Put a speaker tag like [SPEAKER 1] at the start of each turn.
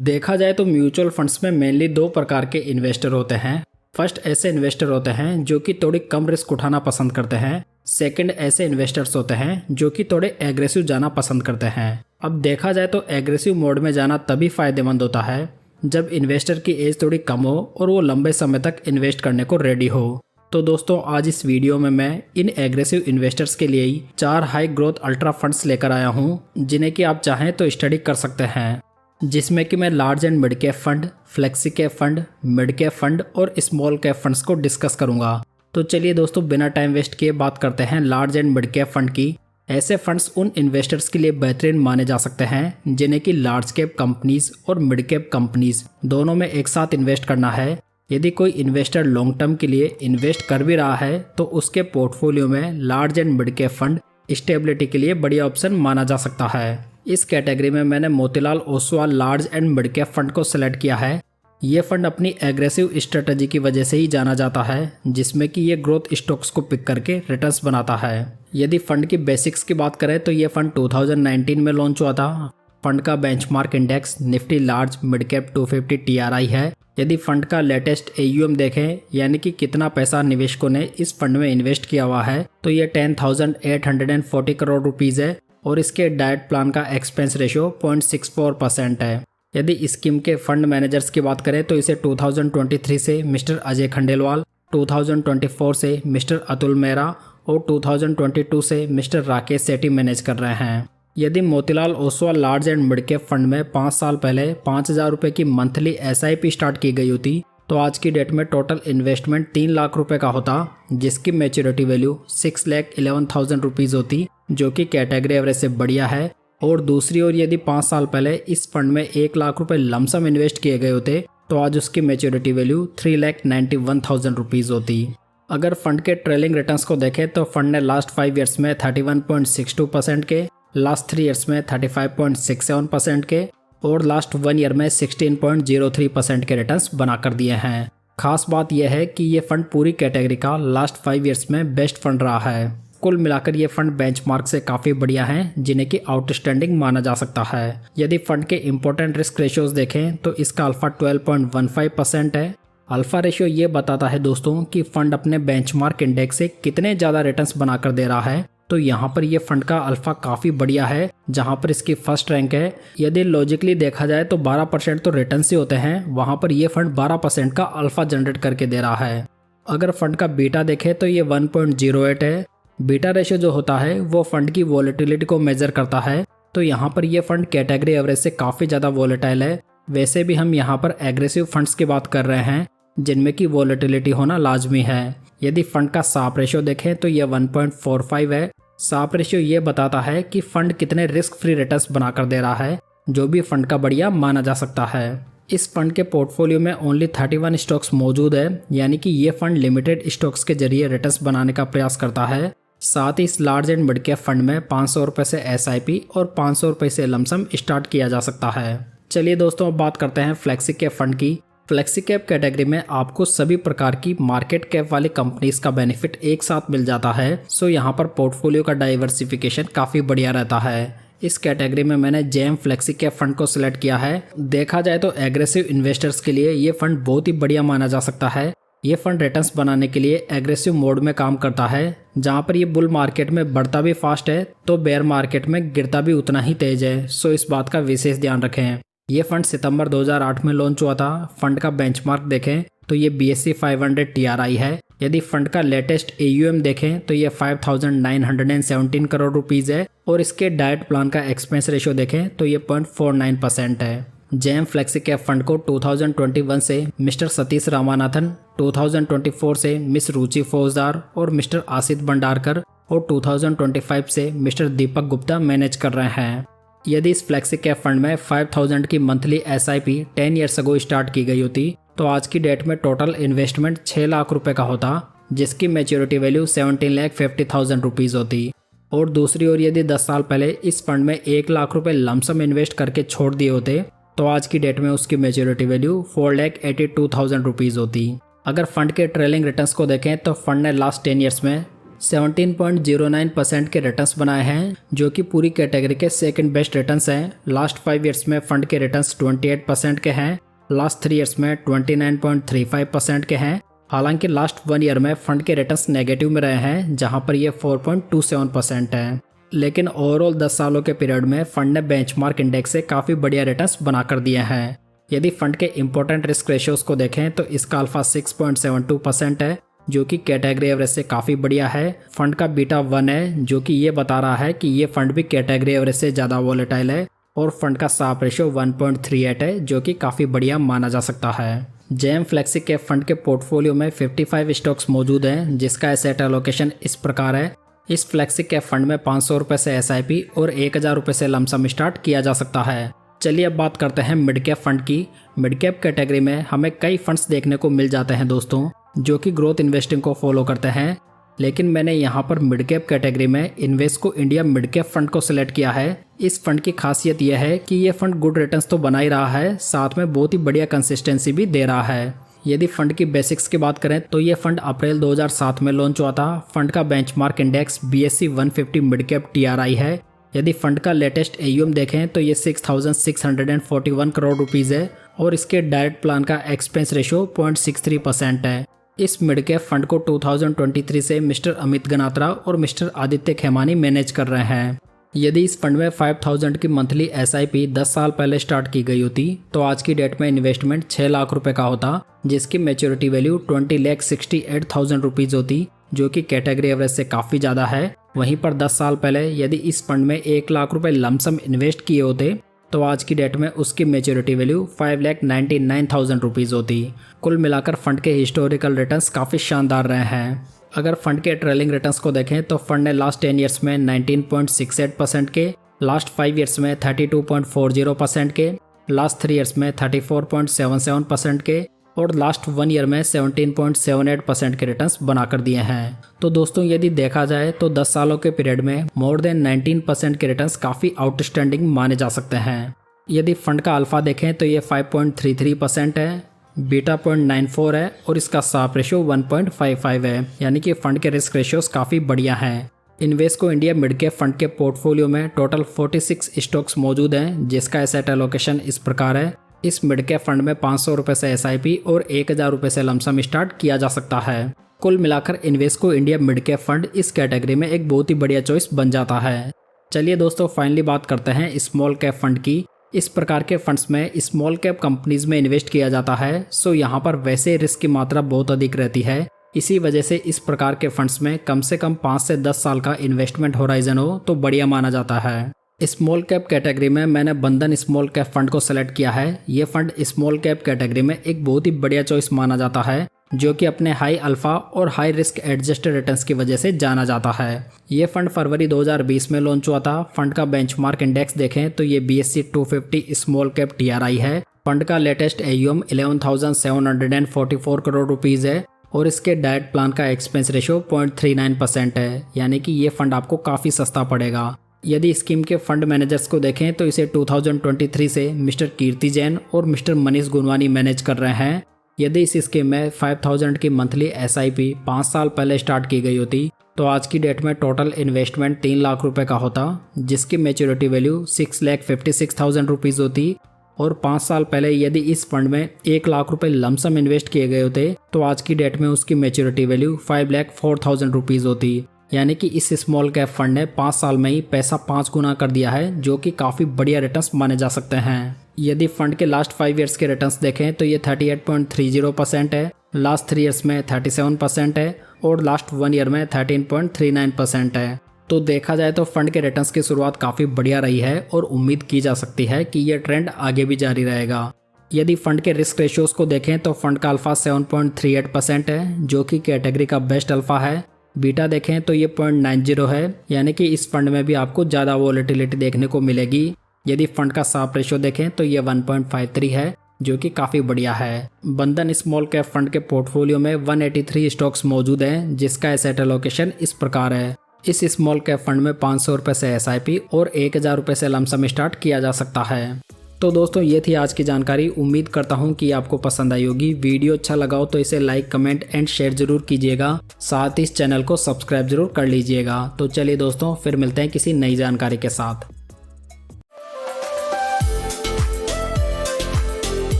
[SPEAKER 1] देखा जाए तो म्यूचुअल फंड्स में मेनली दो प्रकार के इन्वेस्टर होते हैं। फर्स्ट ऐसे इन्वेस्टर होते हैं जो कि थोड़ी कम रिस्क उठाना पसंद करते हैं। सेकंड ऐसे इन्वेस्टर्स होते हैं जो कि थोड़े एग्रेसिव जाना पसंद करते हैं। अब देखा जाए तो एग्रेसिव मोड में जाना तभी फायदेमंद होता है जब इन्वेस्टर की एज थोड़ी कम हो और वो लंबे समय तक इन्वेस्ट करने को रेडी हो। तो दोस्तों आज इस वीडियो में मैं इन एग्रेसिव इन्वेस्टर्स के लिए ही 4 हाई ग्रोथ अल्ट्रा फंड्स लेकर आया हूँ जिन्हें कि आप चाहें तो स्टडी कर सकते हैं, जिसमें कि मैं large and mid cap fund, flexi cap fund, mid cap fund और स्मॉल कैप फंड्स को डिस्कस करूंगा। तो चलिए दोस्तों बिना टाइम वेस्ट किए बात करते हैं large and mid cap fund की। ऐसे फंड्स उन इन्वेस्टर्स के लिए बेहतरीन माने जा सकते हैं जिन्हें कि लार्ज कैप कंपनीज और मिड कैप कंपनीज दोनों में एक साथ इन्वेस्ट करना है। यदि कोई इन्वेस्टर लॉन्ग टर्म के लिए इन्वेस्ट कर भी रहा है तो उसके पोर्टफोलियो में large and mid cap fund stability के लिए बढ़िया ऑप्शन माना जा सकता है। इस कैटेगरी में मैंने Motilal Oswal large and mid cap fund को सिलेक्ट किया है। ये फंड अपनी एग्रेसिव स्ट्रेटजी की वजह से ही जाना जाता है, जिसमें कि ये ग्रोथ स्टॉक्स को पिक करके रिटर्न्स बनाता है। यदि फंड की बेसिक्स की बात करें तो ये फंड 2019 में लॉन्च हुआ था। फंड का benchmark index Nifty large mid cap 250 TRI है। यदि फंड का लेटेस्ट AUM देखें, यानी कि कितना पैसा निवेशकों ने इस फंड में इन्वेस्ट किया हुआ है, तो ये 10,840 करोड़ रुपीज़ है और इसके डाइट प्लान का एक्सपेंस रेशियो 0.64% है। यदि स्कीम के फंड मैनेजर्स की बात करें तो इसे 2023 से मिस्टर अजय खंडेलवाल, 2024 से मिस्टर अतुल मेहरा और 2022 से मिस्टर राकेश सेठी मैनेज कर रहे हैं। यदि Motilal Oswal large and mid cap fund में 5 साल पहले 5,000 रुपये की मंथली SIP स्टार्ट की गई होती तो आज की डेट में टोटल इन्वेस्टमेंट 3 लाख रुपए का होता, जिसकी मैच्योरिटी वैल्यू 6,11,000 रुपीज़ होती, जो कि कैटेगरी एवरेज से बढ़िया है। और दूसरी ओर यदि 5 साल पहले इस फंड में 1 लाख रुपए लमसम इन्वेस्ट किए गए होते तो आज उसकी मैच्योरिटी वैल्यू 3,91,000 रुपीज़ होती। अगर फंड के ट्रेलिंग रिटर्न्स को देखें तो फंड ने लास्ट 5 ईयर्स में 31.62% के, लास्ट 3 ईयर्स में 35.67% के और लास्ट 1 ईयर में 16.03% के रिटर्न्स बना कर दिए हैं। खास बात यह है कि ये फंड पूरी कैटेगरी का लास्ट 5 ईयर्स में बेस्ट फंड रहा है। कुल मिलाकर ये फंड बेंचमार्क से काफ़ी बढ़िया हैं, जिन्हें कि आउटस्टैंडिंग माना जा सकता है। यदि फंड के इंपॉर्टेंट रिस्क रेशियोज देखें तो इसका अल्फा 12.15% है। अल्फा रेशियो ये बताता है दोस्तों कि फंड अपने बेंचमार्क इंडेक्स से कितने ज़्यादा रिटर्न्स बनाकर दे रहा है। तो यहाँ पर ये फंड का अल्फा काफ़ी बढ़िया है, जहाँ पर इसकी फर्स्ट रैंक है। यदि लॉजिकली देखा जाए तो 12% तो रिटर्न्स ही होते हैं, वहाँ पर ये फंड 12% का अल्फा जनरेट करके दे रहा है। अगर फंड का बीटा देखें तो ये 1.08 है। बीटा रेशियो जो होता है वो फंड की वॉलेटिलिटी को मेजर करता है। तो यहाँ पर ये फंड कैटेगरी एवरेज से काफ़ी ज़्यादा वॉलेटाइल है। वैसे भी हम यहाँ पर एग्रेसिव फंड्स की बात कर रहे हैं जिनमें की वॉलेटिलिटी होना लाजमी है। यदि फंड का साप रेशियो देखें तो ये 1.45 है। साप रेशियो ये बताता है कि फंड कितने रिस्क फ्री रिटर्न्स बनाकर दे रहा है, जो भी फंड का बढ़िया माना जा सकता है। इस फंड के पोर्टफोलियो में ओनली 31 स्टॉक्स मौजूद है, यानी कि ये फंड लिमिटेड स्टॉक्स के जरिए रिटर्न्स बनाने का प्रयास करता है। साथ ही इस large and mid cap fund में 500 रुपये से SIP और 500 रुपये से लमसम स्टार्ट किया जा सकता है। चलिए दोस्तों अब बात करते हैं फ्लेक्सी कैप फंड की। फ्लेक्सी कैप कैटेगरी में आपको सभी प्रकार की मार्केट कैप वाली कंपनीज का बेनिफिट एक साथ मिल जाता है। सो यहाँ पर पोर्टफोलियो का डाइवर्सिफिकेशन काफ़ी बढ़िया रहता है। इस कैटेगरी में मैंने जेम फ्लेक्सी कैप फंड को सिलेक्ट किया है। देखा जाए तो एग्रेसिव इन्वेस्टर्स के लिए ये फंड बहुत ही बढ़िया माना जा सकता है। ये फंड रिटर्न्स बनाने के लिए एग्रेसिव मोड में काम करता है, जहाँ पर ये बुल मार्केट में बढ़ता भी फास्ट है तो बेयर मार्केट में गिरता भी उतना ही तेज है। सो इस बात का विशेष ध्यान रखें। ये फंड सितंबर 2008 में लॉन्च हुआ था। फंड का बेंचमार्क देखें तो ये BSE 500 TRI है। यदि फंड का लेटेस्ट AUM देखें तो ये 5,917 करोड़ रुपीज़ है और इसके डाइट प्लान का एक्सपेंस रेशियो देखें तो ये 0.49% है। जेम फ्लेक्सी कैप फंड को 2021 से मिस्टर सतीश रामानाथन, 2024 से मिस रुचि फौजदार और मिस्टर आसित भंडारकर और 2025 से मिस्टर दीपक गुप्ता मैनेज कर रहे हैं। यदि इस फ्लेक्सी कैप फंड में 5,000 की monthly SIP 10 years ago start की गई होती तो आज की डेट में टोटल इन्वेस्टमेंट 6 लाख रुपए का होता, जिसकी मैच्योरिटी वैल्यू 17,50,000 रुपीज़ होती। और दूसरी ओर यदि 10 साल पहले इस फंड में 1 लाख रुपए लमसम इन्वेस्ट करके छोड़ दिए होते तो आज की डेट में उसकी मैच्योरिटी वैल्यू 4,82,000 रुपीज़ होती। अगर फंड के ट्रेलिंग रिटर्न्स को देखें तो फंड ने लास्ट 10 ईयर्स में 17.09% के रिटर्न्स बनाए हैं, जो कि पूरी कैटेगरी के सेकंड बेस्ट रिटर्न्स हैं। लास्ट 5 ईयर्स में फंड के रिटर्न्स 28% के हैं, लास्ट 3 ईयर्स में 29.35% के हैं। हालांकि लास्ट 1 ईयर में फंड के रिटर्न्स नेगेटिव में रहे हैं, जहां पर ये 4.27% है। लेकिन ओवरऑल 10 सालों के पीरियड में फंड ने बेंचमार्क इंडेक्स से काफ़ी बढ़िया रिटर्न्स बनाकर दिए हैं। यदि फंड के इंपॉर्टेंट रिस्क रेशियोज को देखें तो इसका अल्फा 6.72% है, जो कि कैटेगरी एवरेज से काफ़ी बढ़िया है। फंड का बीटा 1 है, जो कि ये बता रहा है कि ये फंड भी कैटेगरी एवरेज से ज़्यादा वॉलेटाइल है। और फंड का साप रेशियो 1.38 है, जो कि काफ़ी बढ़िया माना जा सकता है। जेएम फ्लेक्सी कैप फंड के पोर्टफोलियो में 55 स्टॉक्स मौजूद हैं, जिसका एसेट एलोकेशन इस प्रकार है। इस फ्लेक्सी कैप फंड में 500 रुपये से SIP और 1000 रुपये से लमसम स्टार्ट किया जा सकता है। चलिए अब बात करते हैं मिड कैप फंड की। मिड कैप कैटेगरी में हमें कई फंड्स देखने को मिल जाते हैं दोस्तों, जो कि ग्रोथ इन्वेस्टिंग को फॉलो करते हैं। लेकिन मैंने यहाँ पर मिड कैप कैटेगरी में Invesco India mid cap fund को सिलेक्ट किया है। इस फंड की खासियत यह है कि ये फंड गुड रिटर्न्स तो बना ही रहा है, साथ में बहुत ही बढ़िया कंसिस्टेंसी भी दे रहा है। यदि फंड की बेसिक्स की बात करें तो ये फंड अप्रैल 2007 में लॉन्च हुआ था। फंड का benchmark index BSE 150 mid cap TRI है। यदि फंड का लेटेस्ट AUM देखें तो ये 6,641 करोड़ रुपीज़ है और इसके डायरेक्ट प्लान का एक्सपेंस रेशियो 0.63% है। इस मिड कैप फंड को 2023 से मिस्टर अमित गनात्रा और मिस्टर आदित्य खेमानी मैनेज कर रहे हैं। यदि इस फंड में 5000 की मंथली SIP 10 साल पहले स्टार्ट की गई होती तो आज की डेट में इन्वेस्टमेंट 6 लाख रुपए का होता, जिसकी मैच्योरिटी वैल्यू 20,68,000 रुपीज़ होती, जो कि कैटेगरी एवरेज से काफ़ी ज़्यादा है। वहीं पर 10 साल पहले यदि इस फंड में 1 लाख रुपए लमसम इन्वेस्ट किए होते तो आज की डेट में उसकी मैच्योरिटी वैल्यू 5,99,000 रुपीज़ होती। कुल मिलाकर फंड के हिस्टोरिकल रिटर्न्स काफ़ी शानदार रहे हैं। अगर फंड के ट्रेलिंग रिटर्न्स को देखें तो फंड ने लास्ट 10 ईयर्स में 19.68% के, लास्ट 5 ईयर्स में 32.40% के, लास्ट 3 ईयर्स में 34.77% के और लास्ट 1 ईयर में 17.78% के रिटर्न्स बनाकर दिए हैं। तो दोस्तों यदि देखा जाए तो 10 सालों के पीरियड में मोर देन 19% के रिटर्न्स काफ़ी आउटस्टैंडिंग माने जा सकते हैं। यदि फंड का अल्फा देखें तो ये 5.33% है, बीटा 0.94 है और इसका साप रेशियो 1.55 है, यानी कि फंड के रिस्क रेशियोज काफ़ी बढ़िया हैं। Invesco India mid cap fund के पोर्टफोलियो में टोटल 46 स्टॉक्स मौजूद हैं, जिसका एसेट एलोकेशन इस प्रकार है। इस मिड कैप फंड में 500 रुपये से SIP और 1000 रुपये से लमसम स्टार्ट किया जा सकता है। कुल मिलाकर Invesco India mid cap fund इस कैटेगरी में एक बहुत ही बढ़िया चॉइस बन जाता है। चलिए दोस्तों फाइनली बात करते हैं स्मॉल कैप फंड की। इस प्रकार के फंड्स में स्मॉल कैप कंपनीज में इन्वेस्ट किया जाता है, सो यहाँ पर वैसे रिस्क की मात्रा बहुत अधिक रहती है। इसी वजह से इस प्रकार के फंड्स में कम से कम 5 से 10 साल का इन्वेस्टमेंट होराइजन हो तो बढ़िया माना जाता है। स्मॉल कैप कैटेगरी में मैंने बंधन स्मॉल कैप फंड को सेलेक्ट किया है। ये फंड स्मॉल कैप कैटेगरी में एक बहुत ही बढ़िया चॉइस माना जाता है, जो कि अपने हाई अल्फा और हाई रिस्क एडजस्टेड रिटर्न्स की वजह से जाना जाता है। ये फंड फरवरी 2020 में लॉन्च हुआ था। फंड का बेंचमार्क इंडेक्स देखें तो ये BSE 250 स्मॉल कैप TRI है। फंड का लेटेस्ट AUM 11,744 करोड़ रुपीज़ है और इसके डाइट प्लान का एक्सपेंस रेशियो 0.39% है, यानी कि ये फंड आपको काफ़ी सस्ता पड़ेगा। यदि स्कीम के फंड मैनेजर्स को देखें तो इसे 2023 से मिस्टर कीर्ति जैन और मिस्टर मनीष गुनवानी मैनेज कर रहे हैं। यदि इस स्कीम में 5000 की मंथली SIP 5 साल पहले स्टार्ट की गई होती तो आज की डेट में टोटल इन्वेस्टमेंट 3 लाख रुपए का होता, जिसकी मैच्योरिटी वैल्यू 6,56,000 रुपीज़ होती। और 5 साल पहले यदि इस फंड में 1 लाख रुपए लमसम इन्वेस्ट किए गए होते तो आज की डेट में उसकी मैच्योरिटी वैल्यू 5,04,000 रुपीज़ होती, यानी कि इस स्मॉल कैप फंड ने 5 साल में ही पैसा 5 गुना कर दिया है, जो कि काफ़ी बढ़िया रिटर्न्स माने जा सकते हैं। यदि फंड के लास्ट 5 ईयर्स के रिटर्न्स देखें तो ये 38.30% है, लास्ट 3 ईयर्स में 37% है और लास्ट 1 ईयर में 13.39% है। तो देखा जाए तो फंड के रिटर्न्स की शुरुआत काफ़ी बढ़िया रही है और उम्मीद की जा सकती है कि यह ट्रेंड आगे भी जारी रहेगा। यदि फंड के रिस्क रेशियोज को देखें तो फंड का अल्फा 7.38% है, जो कि कैटेगरी का बेस्ट अल्फा है। बीटा देखें तो ये 0.90 है, यानी कि इस फंड में भी आपको ज़्यादा वॉलेटिलिटी देखने को मिलेगी। यदि फंड का साप रेशियो देखें तो ये 1.53 है, जो कि काफ़ी बढ़िया है। बंधन स्मॉल कैप फंड के पोर्टफोलियो में 183 स्टॉक्स मौजूद हैं, जिसका एसेट एलोकेशन इस प्रकार है। इस स्मॉल कैप फंड में 500 रुपये से SIP और 1000 रुपये से लमसम स्टार्ट किया जा सकता है। तो दोस्तों ये थी आज की जानकारी। उम्मीद करता हूँ कि आपको पसंद आई होगी। वीडियो अच्छा लगा हो तो इसे लाइक, कमेंट एंड शेयर जरूर कीजिएगा। साथ ही इस चैनल को सब्सक्राइब जरूर कर लीजिएगा। तो चलिए दोस्तों, फिर मिलते हैं किसी नई जानकारी के साथ।